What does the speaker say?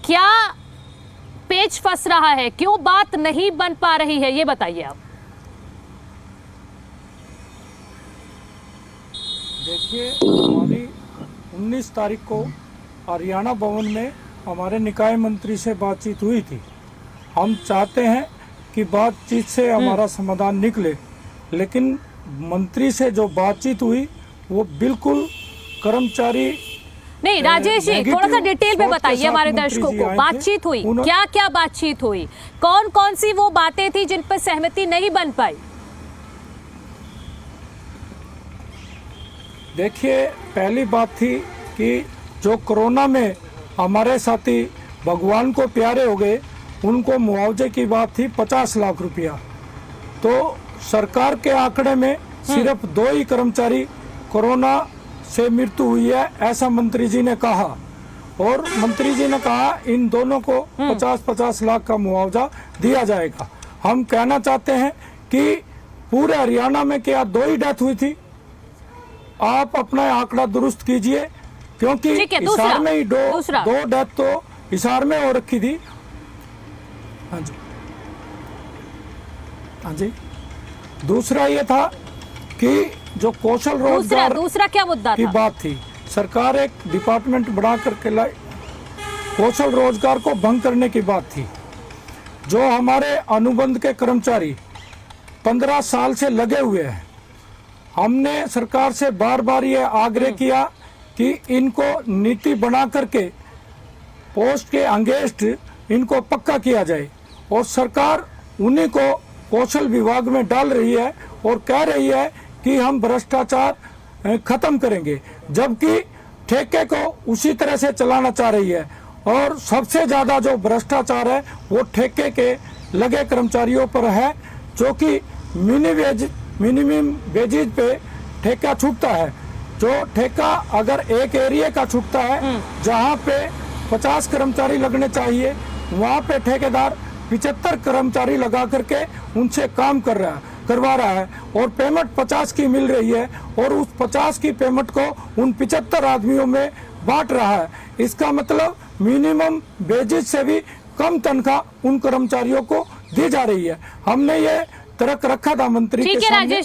क्या पेच फंस रहा है, क्यों बात नहीं बन पा रही है, ये बताइए आप। देखिए, हमारी 19 तारीख को हरियाणा भवन में हमारे निकाय मंत्री से बातचीत हुई थी। हम चाहते हैं कि बातचीत से हमारा समाधान निकले, लेकिन मंत्री से जो बातचीत हुई वो बिल्कुल कर्मचारी नहीं। राजेश जी, थोड़ा सा डिटेल में बताइए हमारे दर्शकों को। बातचीत हुई, क्या क्या बातचीत हुई, कौन कौन सी वो बातें थी जिन पर सहमति नहीं बन पाई? देखिए, पहली बात थी कि जो कोरोना में हमारे साथी भगवान को प्यारे हो गए, उनको मुआवजे की बात थी 50 लाख रुपया। तो सरकार के आंकड़े में सिर्फ 2 ही कर्मचारी कोरोना से मृत्यु हुई है, ऐसा मंत्री जी ने कहा। और मंत्री जी ने कहा इन दोनों को 50-50 लाख का मुआवजा दिया जाएगा। हम कहना चाहते हैं कि पूरे हरियाणा में क्या 2 ही डेथ हुई थी? आप अपना आंकड़ा दुरुस्त कीजिए, क्योंकि हिसार में ही दो डेथ तो हिसार में हो रखी थी। हाँ जी, हाँ जी। दूसरा ये था कि जो कौशल रोजगार दूसरा क्या मुद्दा की बात थी, सरकार एक डिपार्टमेंट बना करके लाई, कौशल रोजगार को भंग करने की बात थी। जो हमारे अनुबंध के कर्मचारी 15 साल से लगे हुए हैं, हमने सरकार से बार बार ये आग्रह किया कि इनको नीति बना करके पोस्ट के अंगेस्ट इनको पक्का किया जाए, और सरकार उन्हीं को कौशल विभाग में डाल रही है और कह रही है कि हम भ्रष्टाचार खत्म करेंगे, जबकि ठेके को उसी तरह से चलाना चाह रही है। और सबसे ज्यादा जो भ्रष्टाचार है वो ठेके के लगे कर्मचारियों पर है, जो कि मिनिमम वेजेज पे ठेका छूटता है। जो ठेका अगर एक एरिया का छूटता है, जहाँ पे 50 कर्मचारी लगने चाहिए, वहाँ पे ठेकेदार 75 कर्मचारी लगा करके उनसे काम करवा रहा है, और पेमेंट 50 की मिल रही है, और उस 50 की पेमेंट को उन 75 आदमियों में बांट रहा है। इसका मतलब मिनिमम वेजेज से भी कम तनख्वाह उन कर्मचारियों को दी जा रही है। हमने ये तर्क रखा था मंत्री के सामने।